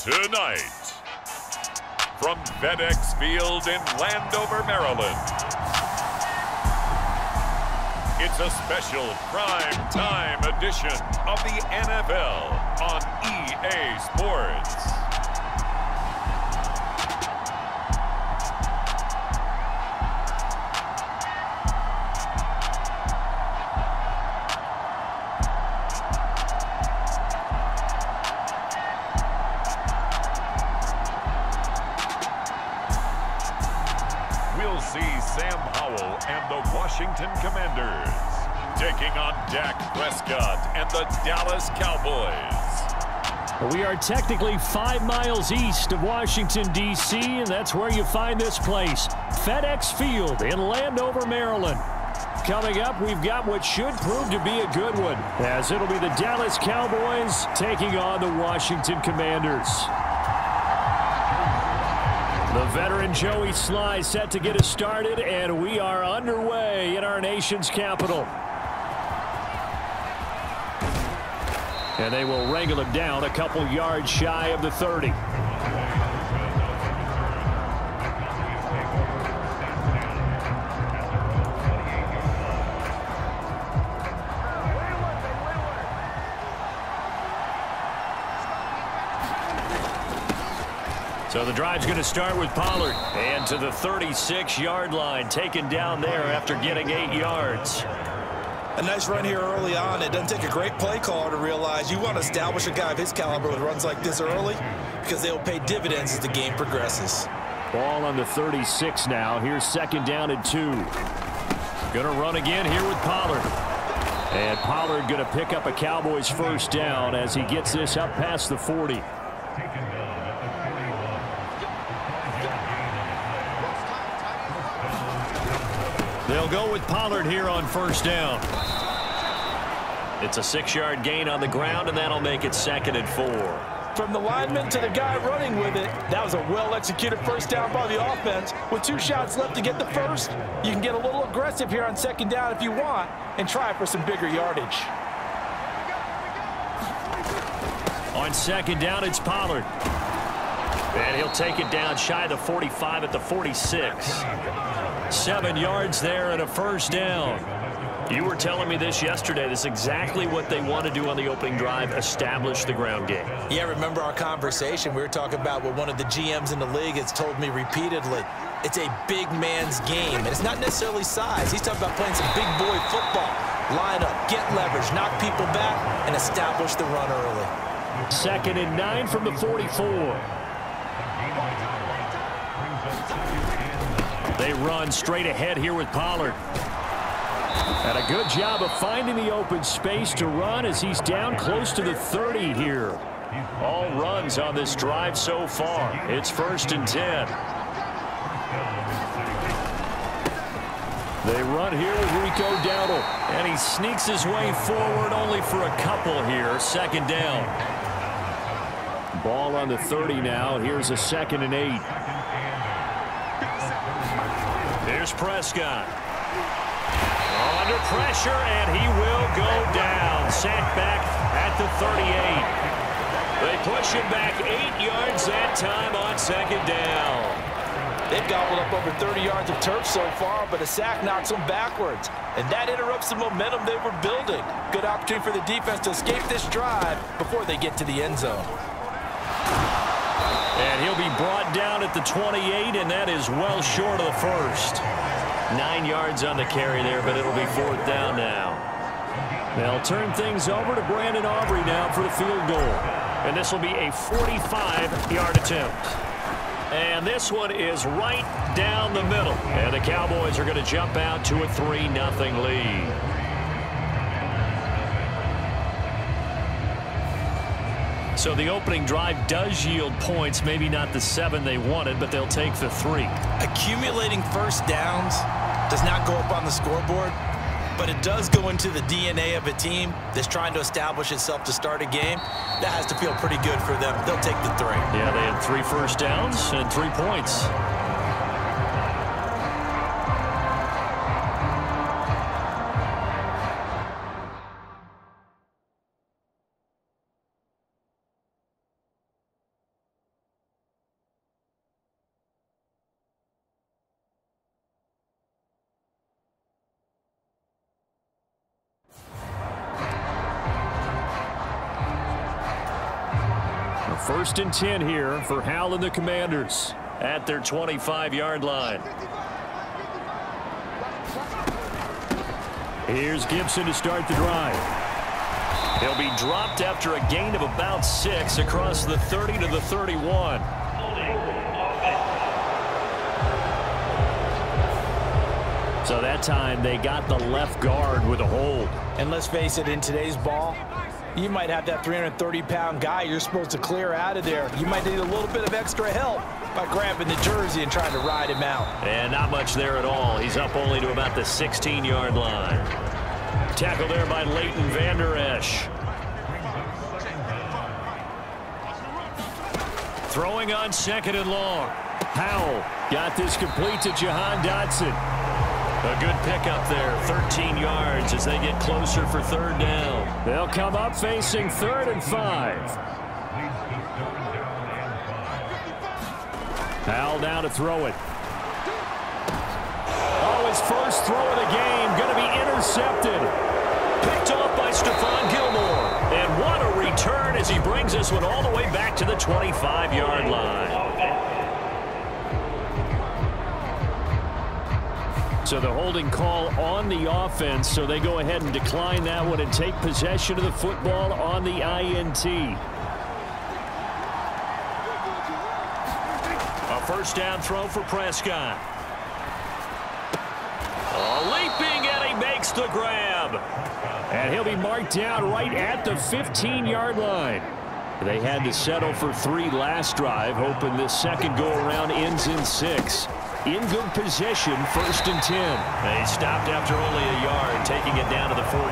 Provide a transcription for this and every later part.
Tonight, from FedEx Field in Landover, Maryland, it's a special prime time edition of the NFL on EA Sports. We'll see Sam Howell and the Washington Commanders taking on Dak Prescott and the Dallas Cowboys. We are technically 5 miles east of Washington, D.C., and that's where you find this place, FedEx Field in Landover, Maryland. Coming up, we've got what should prove to be a good one, as it'll be the Dallas Cowboys taking on the Washington Commanders. The veteran Joey Sly set to get us started, and we are underway in our nation's capital. And they will wrangle him down a couple yards shy of the 30. So the drive's going to start with Pollard. And to the 36-yard line, taken down there after getting 8 yards. A nice run here early on. It doesn't take a great play caller to realize you want to establish a guy of his caliber with runs like this early, because they'll pay dividends as the game progresses. Ball on the 36 now. Here's second down and 2. Going to run again here with Pollard. And Pollard going to pick up a Cowboys first down as he gets this up past the 40. They'll go with Pollard here on first down. It's a 6-yard gain on the ground, and that'll make it 2nd and 4. From the lineman to the guy running with it, that was a well-executed first down by the offense. With 2 shots left to get the first, you can get a little aggressive here on second down if you want and try for some bigger yardage. On second down, it's Pollard. And he'll take it down shy of the 45 at the 46. 7 yards there and a first down. You were telling me this yesterday. This is exactly what they want to do on the opening drive, establish the ground game. Yeah, remember our conversation? We were talking about what one of the GMs in the league has told me repeatedly. It's a big man's game, and it's not necessarily size. He's talking about playing some big boy football. Line up, get leverage, knock people back, and establish the run early. 2nd and 9 from the 44. They run straight ahead here with Pollard. And a good job of finding the open space to run as he's down close to the 30 here. All runs on this drive so far. It's 1st and 10. They run here with Rico Dowdle. And he sneaks his way forward only for a couple here. 2nd down. Ball on the 30 now. Here's a 2nd and 8. Here's Prescott. Under pressure, and he will go down. Sacked back at the 38. They push him back 8 yards that time on 2nd down. They've gobbled up over 30 yards of turf so far, but a sack knocks them backwards. And that interrupts the momentum they were building. Good opportunity for the defense to escape this drive before they get to the end zone. And he'll be brought down at the 28, and that is well short of the first. 9 yards on the carry there, but it'll be 4th down now. They'll turn things over to Brandon Aubrey now for the field goal. And this will be a 45-yard attempt. And this one is right down the middle. And the Cowboys are going to jump out to a 3-0 lead. So the opening drive does yield points, maybe not the 7 they wanted, but they'll take the 3. Accumulating first downs does not go up on the scoreboard, but it does go into the DNA of a team that's trying to establish itself to start a game. That has to feel pretty good for them. They'll take the 3. Yeah, they had 3 first downs and 3 points. First and 10 here for Hal and the Commanders at their 25-yard line. Here's Gibson to start the drive. He'll be dropped after a gain of about 6 across the 30 to the 31. So that time they got the left guard with a hold. And let's face it, in today's ball, you might have that 330-pound guy you're supposed to clear out of there. You might need a little bit of extra help by grabbing the jersey and trying to ride him out. And not much there at all. He's up only to about the 16-yard line. Tackle there by Leighton Vander Esch. Throwing on 2nd and long. Howell got this complete to Jahan Dotson. A good pickup there, 13 yards as they get closer for 3rd down. They'll come up facing 3rd and 5. Howell down to throw it. Oh, his first throw of the game going to be intercepted. Picked off by Stephon Gilmore. And what a return as he brings this one all the way back to the 25-yard line. So the holding call on the offense, so they go ahead and decline that one and take possession of the football on the INT. A first down throw for Prescott. Leaping, and he makes the grab. And he'll be marked down right at the 15-yard line. They had to settle for 3 last drive, hoping this second go-around ends in 6. In good possession, 1st and 10. They stopped after only a yard, taking it down to the 14.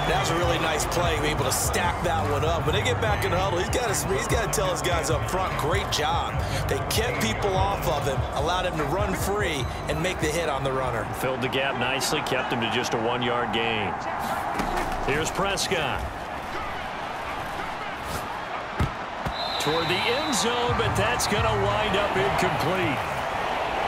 That was a really nice play, able to stack that one up. When they get back in the huddle, he's got to tell his guys up front, great job. They kept people off of him, allowed him to run free and make the hit on the runner. Filled the gap nicely, kept him to just a 1-yard gain. Here's Prescott. Toward the end zone, but that's going to wind up incomplete.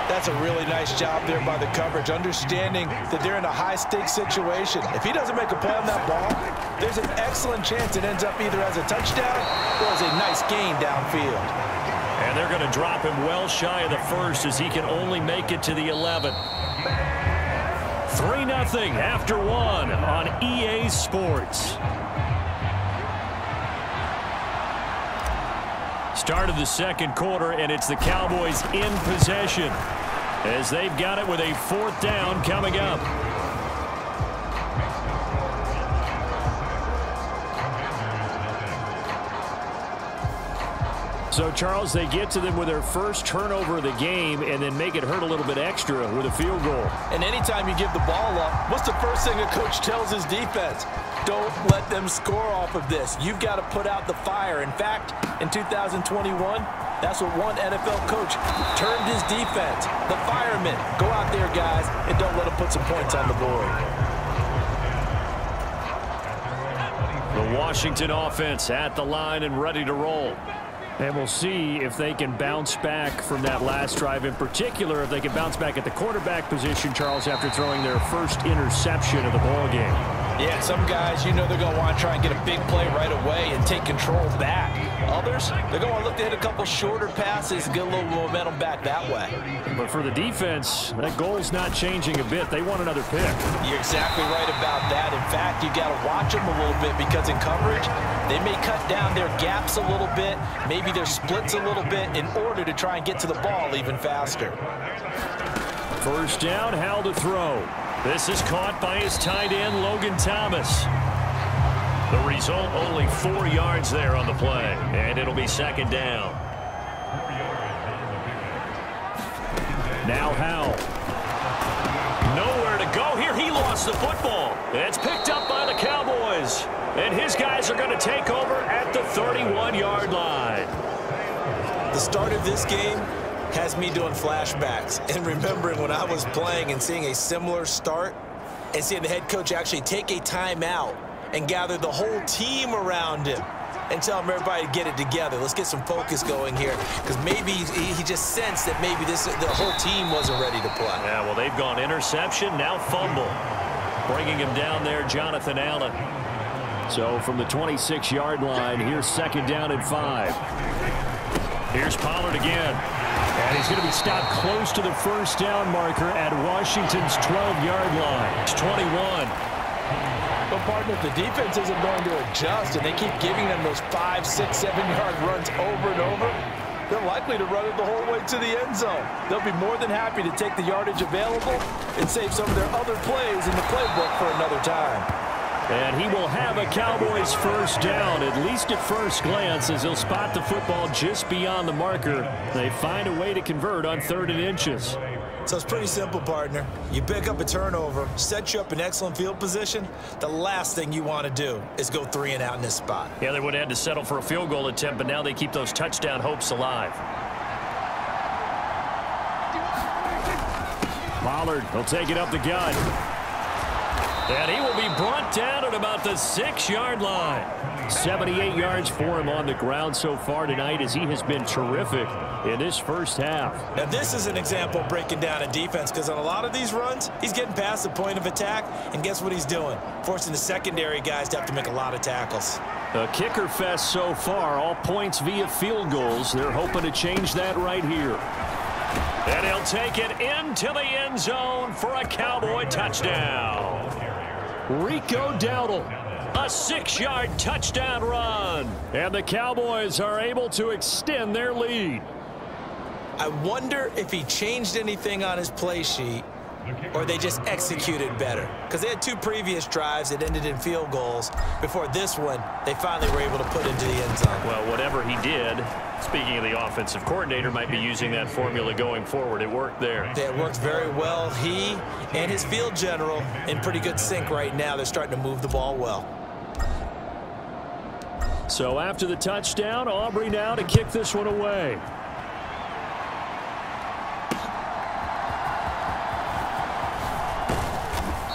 That's a really nice job there by the coverage, understanding that they're in a high-stakes situation. If he doesn't make a play on that ball, there's an excellent chance it ends up either as a touchdown or as a nice gain downfield. And they're going to drop him well shy of the 1st as he can only make it to the 11. 3-0 after 1 on EA Sports. Start of the second quarter, and it's the Cowboys in possession as they've got it with a 4th down coming up. So, Charles, they get to them with their first turnover of the game and then make it hurt a little bit extra with a field goal. And anytime you give the ball up, what's the first thing a coach tells his defense? Don't let them score off of this. You've got to put out the fire. In fact, in 2021, that's what one NFL coach termed his defense. The firemen. Go out there, guys, and don't let them put some points on the board. The Washington offense at the line and ready to roll. And we'll see if they can bounce back from that last drive. In particular, if they can bounce back at the quarterback position, Charles, after throwing their first interception of the ball game. Yeah, some guys, you know they're going to want to try and get a big play right away and take control back. Others, they're going to look to hit a couple shorter passes and get a little momentum back that way. But for the defense, that goal's not changing a bit. They want another pick. You're exactly right about that. In fact, you got to watch them a little bit because in coverage, they may cut down their gaps a little bit, maybe their splits a little bit in order to try and get to the ball even faster. First down, Hal to throw. This is caught by his tight end, Logan Thomas. The result, only 4 yards there on the play, and it'll be 2nd down. Now Howell. Nowhere to go here. He lost the football. It's picked up by the Cowboys, and his guys are going to take over at the 31-yard line. The start of this game has me doing flashbacks and remembering when I was playing and seeing a similar start and seeing the head coach actually take a timeout and gather the whole team around him and tell him everybody to get it together. Let's get some focus going here because maybe he just sensed that maybe the whole team wasn't ready to play. Yeah, well, they've gone interception, now fumble. Bringing him down there, Jonathan Allen. So from the 26-yard line, here's 2nd down and 5. Here's Pollard again. And he's going to be stopped close to the 1st down marker at Washington's 12-yard line. It's 21. But, partner, if the defense isn't going to adjust and they keep giving them those 5, 6, 7-yard runs over and over, they're likely to run it the whole way to the end zone. They'll be more than happy to take the yardage available and save some of their other plays in the playbook for another time. And he will have a Cowboys 1st down, at least at first glance, as he'll spot the football just beyond the marker. They find a way to convert on 3rd and inches. So it's pretty simple, partner. You pick up a turnover, set you up in excellent field position. The last thing you want to do is go 3 and out in this spot. Yeah, they would have had to settle for a field goal attempt, but now they keep those touchdown hopes alive. Pollard will take it up the gut. And he will be brought down at about the 6-yard line. 78 yards for him on the ground so far tonight, as he has been terrific in this first half. Now, this is an example of breaking down a defense, because on a lot of these runs, he's getting past the point of attack, and guess what he's doing? Forcing the secondary guys to have to make a lot of tackles. A kicker fest so far, all points via field goals. They're hoping to change that right here. And he'll take it into the end zone for a Cowboy touchdown. Rico Dowdle, a 6-yard touchdown run. And the Cowboys are able to extend their lead. I wonder if he changed anything on his play sheet, or they just executed better. Because they had 2 previous drives that ended in field goals. Before this one, they finally were able to put into the end zone. Well, whatever he did, speaking of the offensive coordinator, might be using that formula going forward. It worked there. It worked very well. He and his field general in pretty good sync right now. They're starting to move the ball well. So after the touchdown, Aubrey now to kick this one away.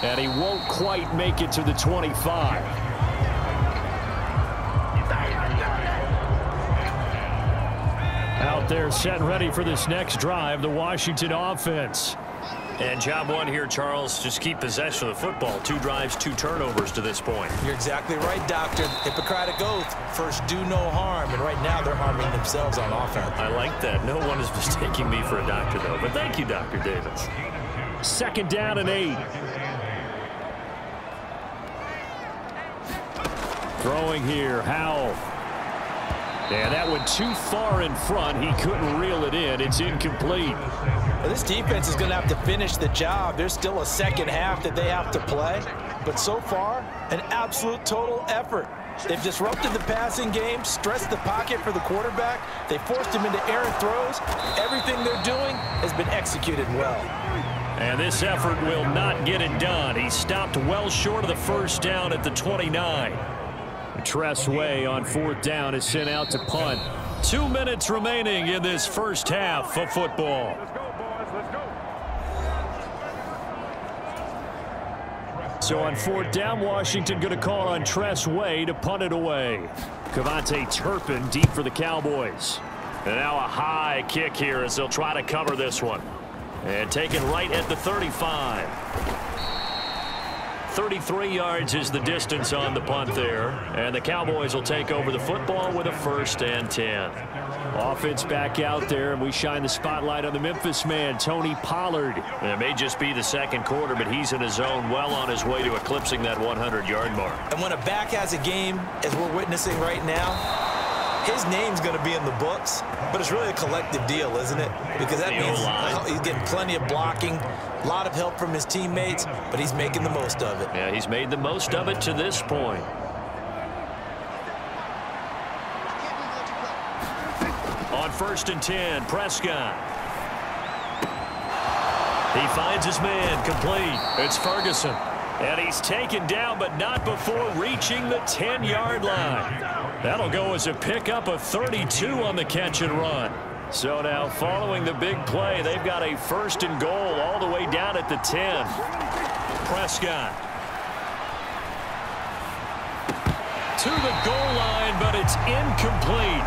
And he won't quite make it to the 25. Out there set and ready for this next drive, the Washington offense. And job one here, Charles, just keep possession of the football. 2 drives, 2 turnovers to this point. You're exactly right, Doctor. Hippocratic oath, first do no harm. And right now they're harming themselves on offense. I like that. No one is mistaking me for a doctor, though. But thank you, Dr. Davis. 2nd down and 8. Throwing here, Howell. And that went too far in front. He couldn't reel it in. It's incomplete. Well, this defense is going to have to finish the job. There's still a second half that they have to play. But so far, an absolute total effort. They've disrupted the passing game, stressed the pocket for the quarterback. They forced him into errant throws. Everything they're doing has been executed well. And this effort will not get it done. He stopped well short of the 1st down at the 29. Tress Way on 4th down is sent out to punt. 2 minutes remaining in this first half of football. So on 4th down, Washington going to call on Tress Way to punt it away. Cavante Turpin deep for the Cowboys. And now a high kick here as they'll try to cover this one. And take it right at the 35. 33 yards is the distance on the punt there. And the Cowboys will take over the football with a 1st and 10. Offense back out there, and we shine the spotlight on the Memphis man, Tony Pollard. And it may just be the 2nd quarter, but he's in his zone, well on his way to eclipsing that 100-yard mark. And when a back has a game, as we're witnessing right now, his name's going to be in the books, but it's really a collective deal, isn't it? Because that means he's getting plenty of blocking, a lot of help from his teammates, but he's making the most of it. Yeah, he's made the most of it to this point. On 1st and 10, Prescott. He finds his man, complete. It's Ferguson. And he's taken down, but not before reaching the 10-yard line. That'll go as a pickup of 32 on the catch and run. So now, following the big play, they've got a 1st and goal all the way down at the 10. Prescott. To the goal line, but it's incomplete.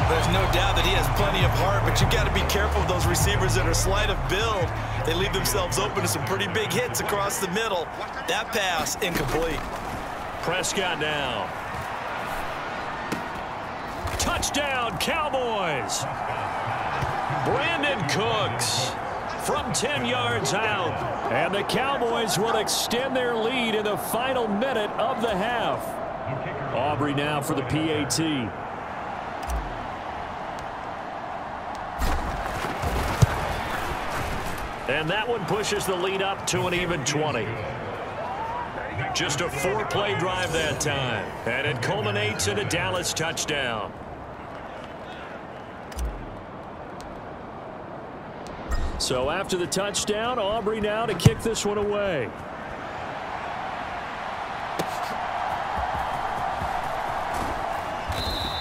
There's no doubt that he has plenty of heart, but you've got to be careful of those receivers that are slight of build. They leave themselves open to some pretty big hits across the middle. That pass, incomplete. Prescott now. Touchdown, Cowboys. Brandon Cooks from 10 yards out. And the Cowboys will extend their lead in the final minute of the half. Aubrey now for the PAT. And that one pushes the lead up to an even 20. Just a 4-play drive that time. And it culminates in a Dallas touchdown. So after the touchdown, Aubrey now to kick this one away.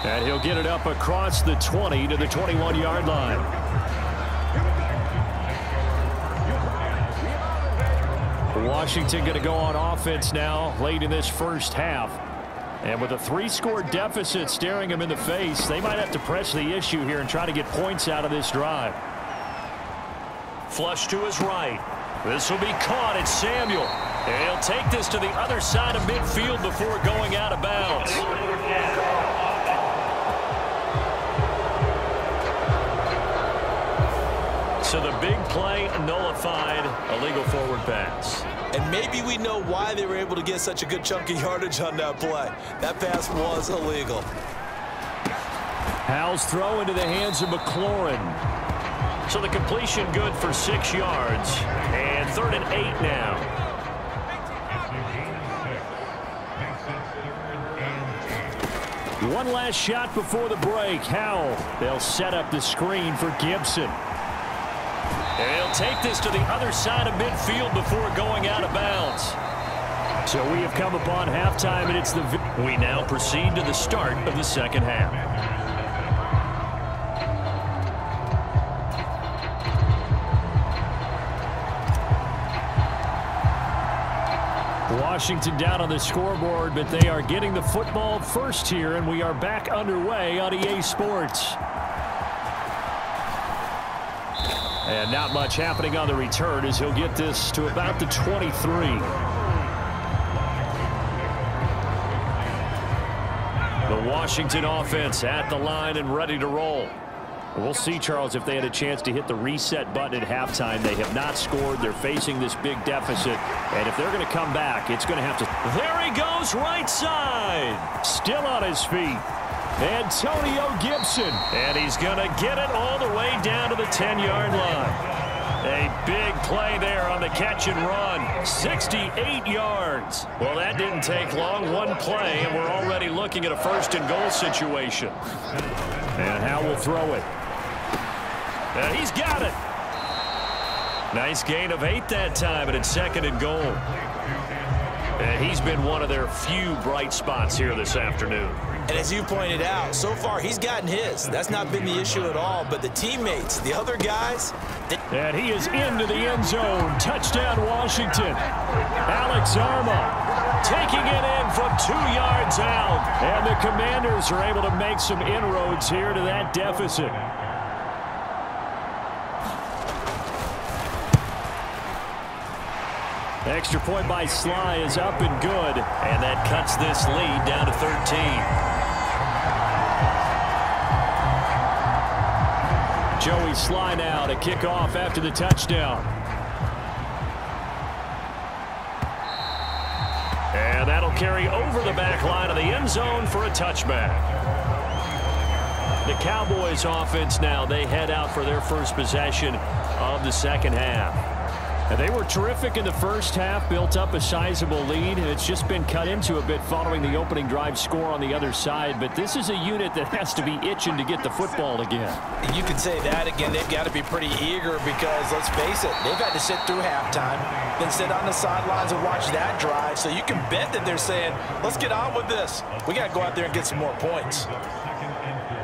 And he'll get it up across the 20 to the 21-yard line. Washington going to go on offense now late in this first half. And with a 3-score deficit staring them in the face, they might have to press the issue here and try to get points out of this drive. Flush to his right. This will be caught. It's Samuel. And he'll take this to the other side of midfield before going out of bounds. So the big play nullified, a legal forward pass. And maybe we know why they were able to get such a good chunk of yardage on that play. That pass was illegal. Howell's throw into the hands of McLaurin. So the completion good for 6 yards. And 3rd and 8 now. One last shot before the break. Howell. They'll set up the screen for Gibson. And he'll take this to the other side of midfield before going out of bounds. So we have come upon halftime, and it's we now proceed to the start of the second half. Washington down on the scoreboard, but they are getting the football first here, and we are back underway on EA Sports. And not much happening on the return as he'll get this to about the 23. The Washington offense at the line and ready to roll. We'll see, Charles, if they had a chance to hit the reset button at halftime. They have not scored. They're facing this big deficit. And if they're going to come back, it's going to have to... There he goes, right side. Still on his feet. Antonio Gibson. And he's going to get it all the way down to the 10-yard line. A big play there on the catch and run. 68 yards. Well, that didn't take long. One play, and we're already looking at a 1st and goal situation. And Howell will throw it. And he's got it. Nice gain of 8 that time, and it's 2nd and goal. And he's been one of their few bright spots here this afternoon. And as you pointed out, so far he's gotten his. That's not been the issue at all. But the teammates, the other guys. And he is into the end zone. Touchdown, Washington. Alex Arma taking it in from 2 yards out. And the Commanders are able to make some inroads here to that deficit. Extra point by Sly is up and good. And that cuts this lead down to 13. Joey Sly now to kick off after the touchdown. And that'll carry over the back line of the end zone for a touchback. The Cowboys offense now, they head out for their first possession of the second half. And they were terrific in the first half, built up a sizable lead, and it's just been cut into a bit following the opening drive score on the other side. But this is a unit that has to be itching to get the football again. You can say that again. They've got to be pretty eager because, let's face it, they've had to sit through halftime, then sit on the sidelines and watch that drive. So you can bet that they're saying, let's get on with this. We got to go out there and get some more points.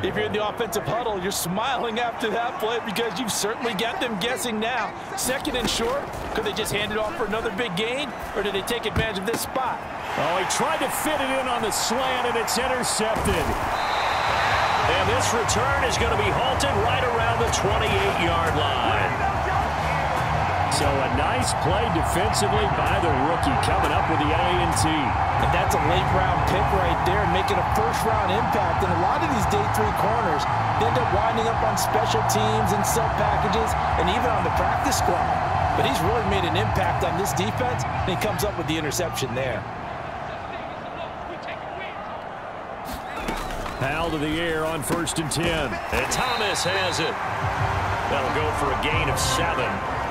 If you're in the offensive huddle, you're smiling after that play because you've certainly got them guessing now. 2nd and short, could they just hand it off for another big gain, or did they take advantage of this spot? Oh, he tried to fit it in on the slant, and it's intercepted. And this return is going to be halted right around the 28-yard line. So a nice play defensively by the rookie coming up with the INT. And that's a late-round pick right there, making a first-round impact. And a lot of these day 3 corners end up winding up on special teams and sub packages and even on the practice squad. But he's really made an impact on this defense, and he comes up with the interception there. Powell to the air on 1st and 10. And Thomas has it. That'll go for a gain of 7,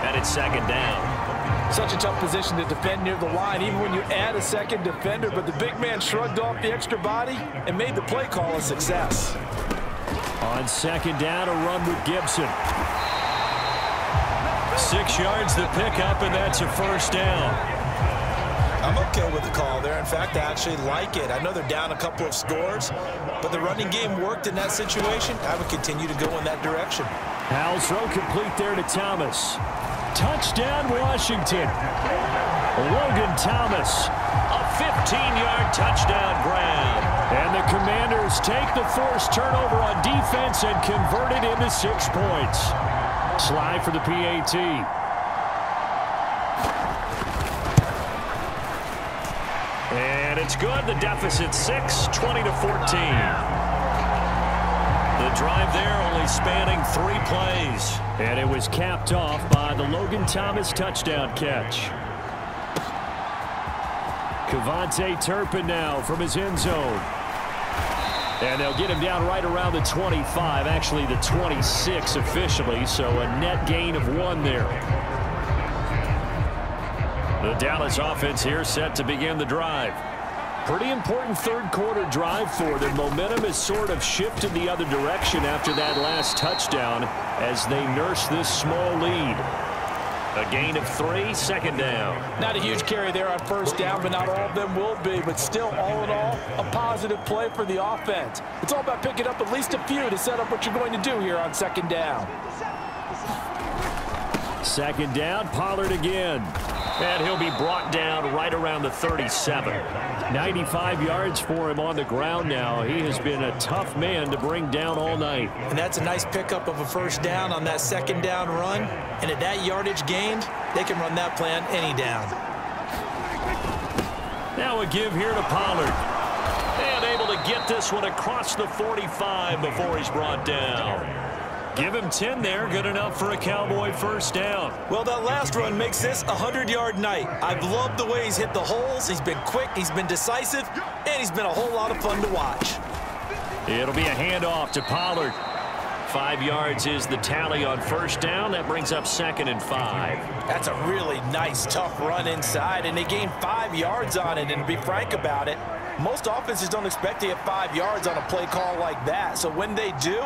and it's 2nd down. Such a tough position to defend near the line, even when you add a second defender. But the big man shrugged off the extra body and made the play call a success. On 2nd down, a run with Gibson. 6 yards the pickup, and that's a 1st down. I'm okay with the call there. In fact, I actually like it. I know they're down a couple of scores, but the running game worked in that situation. I would continue to go in that direction. Powell's throw complete there to Thomas. Touchdown, Washington. Logan Thomas, a 15-yard touchdown grab. And the Commanders take the forced turnover on defense and convert it into 6 points. Slide for the PAT. And it's good. The deficit 6, 20-14. The drive there only spanning 3 plays. And it was capped off by the Logan Thomas touchdown catch. Kevontae Turpin now from his end zone. And they'll get him down right around the 25, actually the 26 officially, so a net gain of 1 there. The Dallas offense here set to begin the drive. Pretty important 3rd quarter drive for them. Momentum has sort of shifted the other direction after that last touchdown as they nurse this small lead. A gain of 3, 2nd down. Not a huge carry there on 1st down, but not all of them will be. But still, all in all, a positive play for the offense. It's all about picking up at least a few to set up what you're going to do here on 2nd down. 2nd down, Pollard again. And he'll be brought down right around the 37. 95 yards for him on the ground now. He has been a tough man to bring down all night. And that's a nice pickup of a 1st down on that 2nd down run. And at that yardage gained, they can run that play on any down. Now a give here to Pollard. And able to get this one across the 45 before he's brought down. Give him 10 there. Good enough for a Cowboy 1st down. Well, that last run makes this a 100-yard night. I've loved the way he's hit the holes. He's been quick, he's been decisive, and he's been a whole lot of fun to watch. It'll be a handoff to Pollard. 5 yards is the tally on 1st down. That brings up 2nd and 5. That's a really nice, tough run inside, and they gained 5 yards on it. And to be frank about it, most offenses don't expect to get 5 yards on a play call like that. So when they do,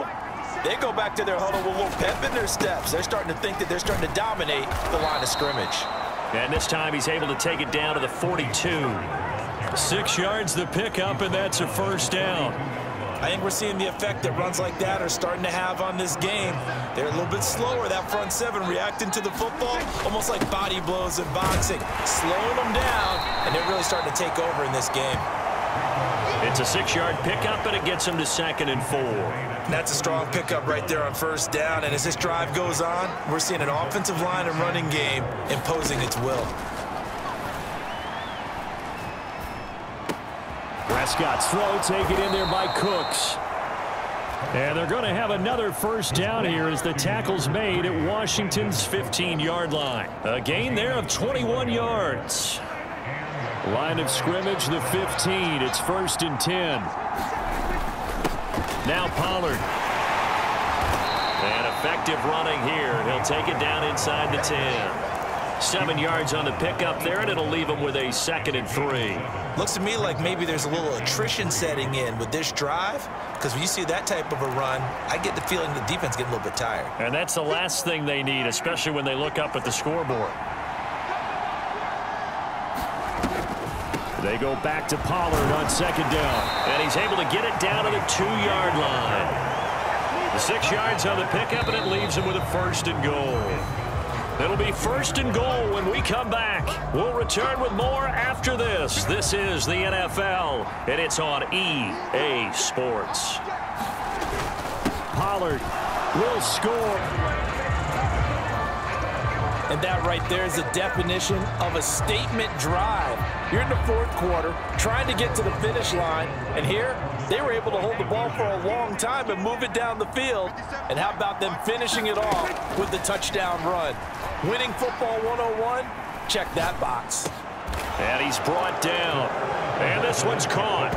they go back to their huddle with a little pep in their steps. They're starting to think that they're starting to dominate the line of scrimmage. And this time he's able to take it down to the 42. 6 yards the pickup, and that's a 1st down. I think we're seeing the effect that runs like that are starting to have on this game. They're a little bit slower, that front 7, reacting to the football, almost like body blows in boxing, slowing them down, and they're really starting to take over in this game. It's a 6-yard pickup, and it gets him to 2nd and 4. And that's a strong pickup right there on 1st down, and as this drive goes on, we're seeing an offensive line and running game imposing its will. Prescott's throw taken in there by Cooks. And they're going to have another 1st down here as the tackle's made at Washington's 15-yard line. A gain there of 21 yards. Line of scrimmage, the 15. It's 1st and 10. Now Pollard. And effective running here. He'll take it down inside the 10. 7 yards on the pickup there, and it'll leave him with a 2nd and 3. Looks to me like maybe there's a little attrition setting in with this drive, because when you see that type of a run, I get the feeling the defense getting a little bit tired. And that's the last thing they need, especially when they look up at the scoreboard. They go back to Pollard on 2nd down. And he's able to get it down to the 2-yard line. The 6 yards on the pickup, and it leaves him with a 1st and goal. It'll be 1st and goal when we come back. We'll return with more after this. This is the NFL, and it's on EA Sports. Pollard will score. And that right there is the definition of a statement drive. You're in the fourth quarter, trying to get to the finish line, and here, they were able to hold the ball for a long time and move it down the field. And how about them finishing it off with the touchdown run? Winning football 101, check that box. And he's brought down. And this one's caught.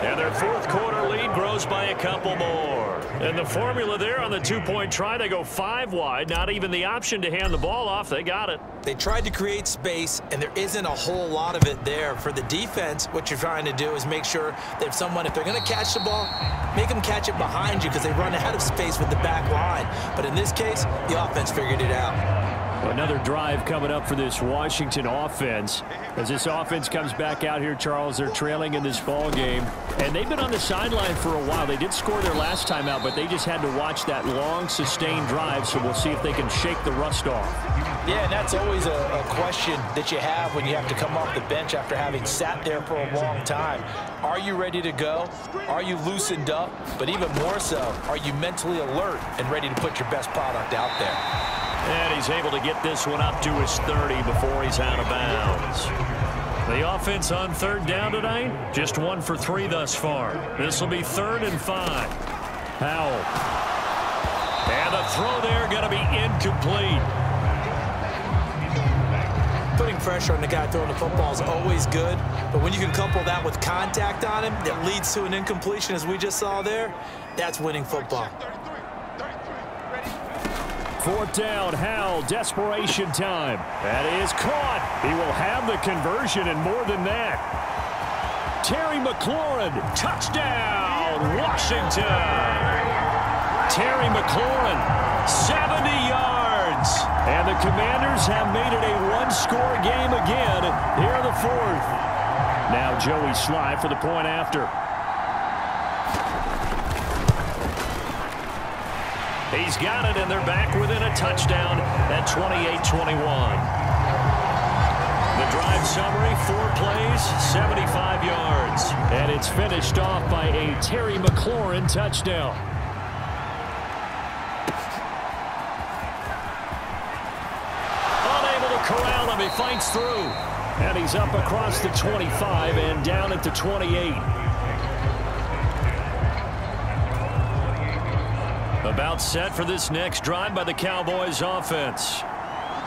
And their fourth quarter lead grows by a couple more. And the formula there on the two-point try, they go 5 wide. Not even the option to hand the ball off. They got it. They tried to create space, and there isn't a whole lot of it there. For the defense, what you're trying to do is make sure that if they're going to catch the ball, make them catch it behind you because they run out of space with the back line. But in this case, the offense figured it out. Another drive coming up for this Washington offense. As this offense comes back out here, Charles, they're trailing in this ball game. And they've been on the sideline for a while. They did score their last time out, but they just had to watch that long, sustained drive. So we'll see if they can shake the rust off. Yeah, and that's always a question that you have when you have to come off the bench after having sat there for a long time. Are you ready to go? Are you loosened up? But even more so, are you mentally alert and ready to put your best product out there? And he's able to get this one up to his 30 before he's out of bounds. The offense on third down tonight, just 1 for 3 thus far. This will be 3rd and 5. Howell. And the throw there going to be incomplete. Putting pressure on the guy throwing the football is always good, but when you can couple that with contact on him that leads to an incompletion, as we just saw there, that's winning football. 4th down, Howell, desperation time. That is caught. He will have the conversion and more than that. Terry McLaurin, touchdown, Washington. Terry McLaurin, 70 yards. And the Commanders have made it a one-score game again here in the 4th. Now Joey Sly for the point after. He's got it, and they're back within a touchdown at 28-21. The drive summary, 4 plays, 75 yards. And it's finished off by a Terry McLaurin touchdown. Unable to corral him, he fights through. And he's up across the 25 and down at the 28. About set for this next drive by the Cowboys offense.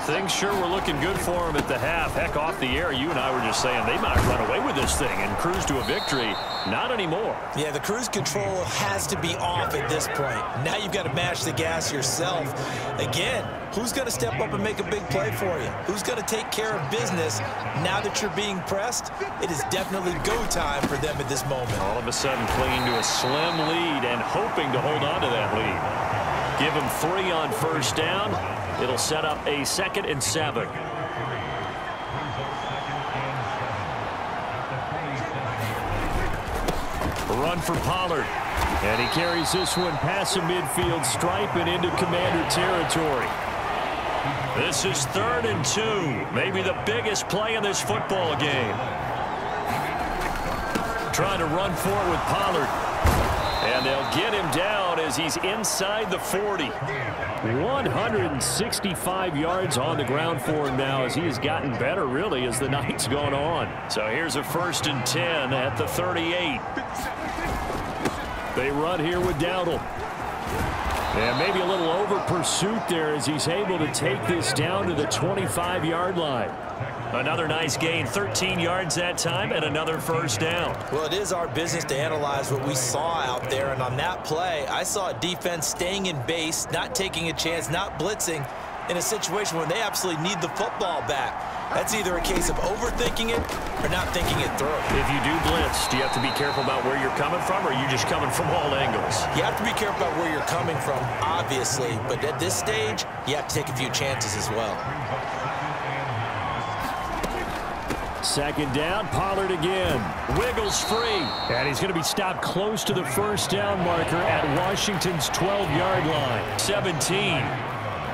Things sure were looking good for them at the half. Heck, off the air, you and I were just saying they might run away with this thing and cruise to a victory. Not anymore. Yeah, the cruise control has to be off at this point. Now you've got to mash the gas yourself. Again, who's going to step up and make a big play for you? Who's going to take care of business now that you're being pressed? It is definitely go time for them at this moment. All of a sudden clinging to a slim lead and hoping to hold on to that lead. Give them 3 on 1st down. It'll set up a 2nd and 7. Run for Pollard. And he carries this one past the midfield stripe and into Commander territory. This is 3rd and 2. Maybe the biggest play in this football game. Trying to run for it with Pollard. And they'll get him down as he's inside the 40. 165 yards on the ground for him now as he has gotten better, really, as the night's gone on. So here's a 1st and 10 at the 38. They run here with Dowdle. And maybe a little over pursuit there as he's able to take this down to the 25-yard line. Another nice gain, 13 yards that time, and another 1st down. Well, it is our business to analyze what we saw out there, and on that play, I saw a defense staying in base, not taking a chance, not blitzing, in a situation where they absolutely need the football back. That's either a case of overthinking it or not thinking it through. If you do blitz, do you have to be careful about where you're coming from, or are you just coming from all angles? You have to be careful about where you're coming from, obviously, but at this stage, you have to take a few chances as well. 2nd down, Pollard again. Wiggles free. And he's going to be stopped close to the 1st down marker at Washington's 12-yard line. 17.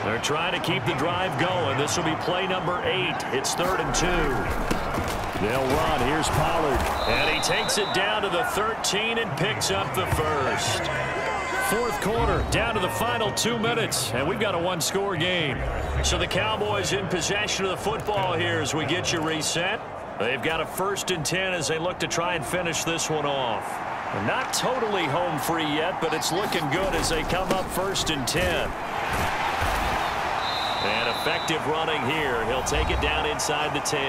They're trying to keep the drive going. This will be play number 8. It's 3rd and 2. They'll run. Here's Pollard. And he takes it down to the 13 and picks up the 1st. fourth quarter, down to the final 2 minutes, and we've got a one-score game. So the Cowboys in possession of the football here as we get you reset. They've got a 1st and 10 as they look to try and finish this one off. Not totally home free yet, but it's looking good as they come up 1st and 10. And effective running here. He'll take it down inside the 10.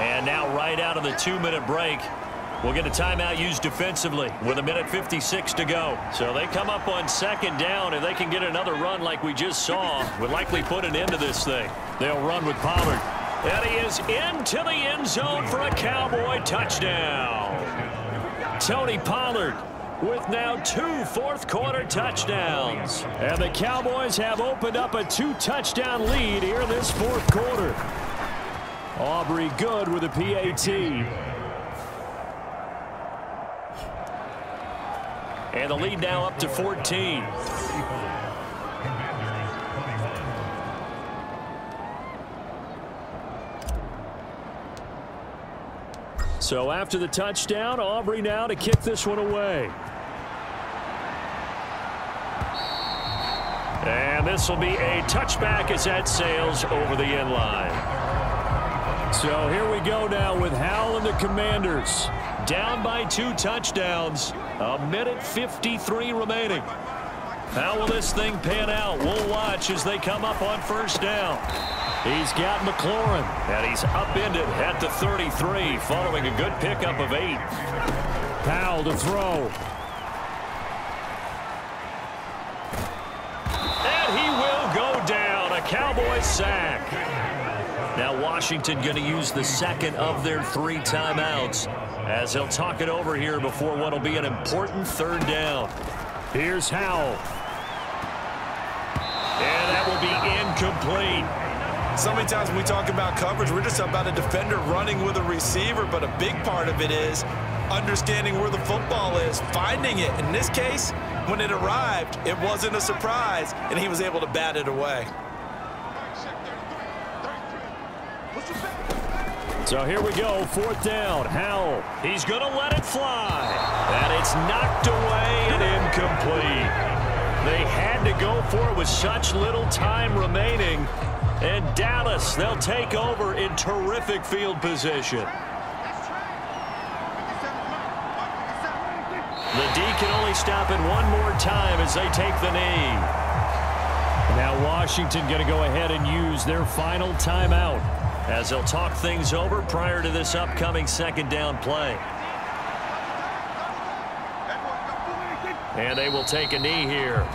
And now right out of the 2-minute break, we'll get a timeout used defensively with 1:56 to go. So they come up on 2nd down. If they can get another run like we just saw, would likely put an end to this thing. They'll run with Pollard. And he is into the end zone for a Cowboy touchdown. Tony Pollard with now 2 fourth-quarter touchdowns. And the Cowboys have opened up a 2-touchdown lead here in this fourth quarter. Aubrey Good with a PAT. And the lead now up to 14. So after the touchdown, Aubrey now to kick this one away. And this will be a touchback as that sails over the end line. So here we go now with Howell and the Commanders. Down by 2 touchdowns. 1:53 remaining. How will this thing pan out? We'll watch as they come up on 1st down. He's got McLaurin, and he's upended at the 33, following a good pickup of 8. Powell to throw. And he will go down. A Cowboys sack. Now Washington going to use the 2nd of their 3 timeouts as they'll talk it over here before what will be an important 3rd down. Here's Howell. And that will be incomplete. So many times when we talk about coverage, we're just about a defender running with a receiver, but a big part of it is understanding where the football is, finding it. In this case, when it arrived, it wasn't a surprise, and he was able to bat it away. So here we go, 4th down. Howell, he's going to let it fly. And it's knocked away and incomplete. They had to go for it with such little time remaining. And Dallas, they'll take over in terrific field position. The D can only stop it one more time as they take the knee. Now Washington going to go ahead and use their final timeout as they'll talk things over prior to this upcoming 2nd down play. And they will take a knee here.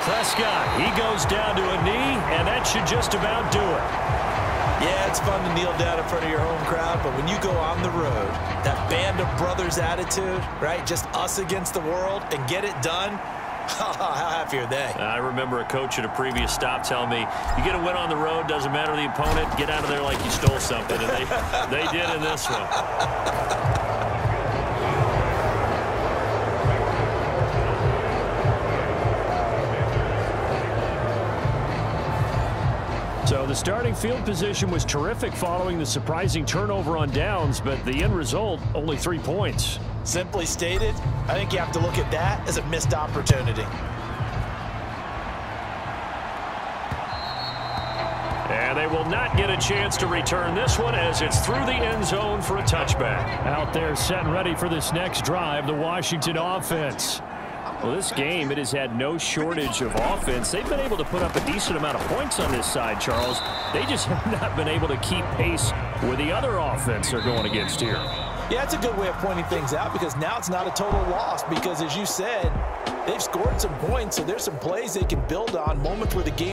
Prescott, he goes down to a knee, and that should just about do it. Yeah, it's fun to kneel down in front of your home crowd, but when you go on the road, that band of brothers attitude, right, just us against the world, and get it done, how happy are they? I remember a coach at a previous stop telling me, you get a win on the road, doesn't matter the opponent, get out of there like you stole something, and they did in this one. So the starting field position was terrific following the surprising turnover on downs, but the end result, only 3 points. Simply stated, I think you have to look at that as a missed opportunity. And they will not get a chance to return this one as it's through the end zone for a touchback. Out there set and ready for this next drive, the Washington offense. Well, this game, it has had no shortage of offense. They've been able to put up a decent amount of points on this side, Charles. They just have not been able to keep pace with the other offense they're going against here. Yeah, it's a good way of pointing things out because now it's not a total loss because, as you said, They've scored some points, so there's some plays they can build on, moments where the game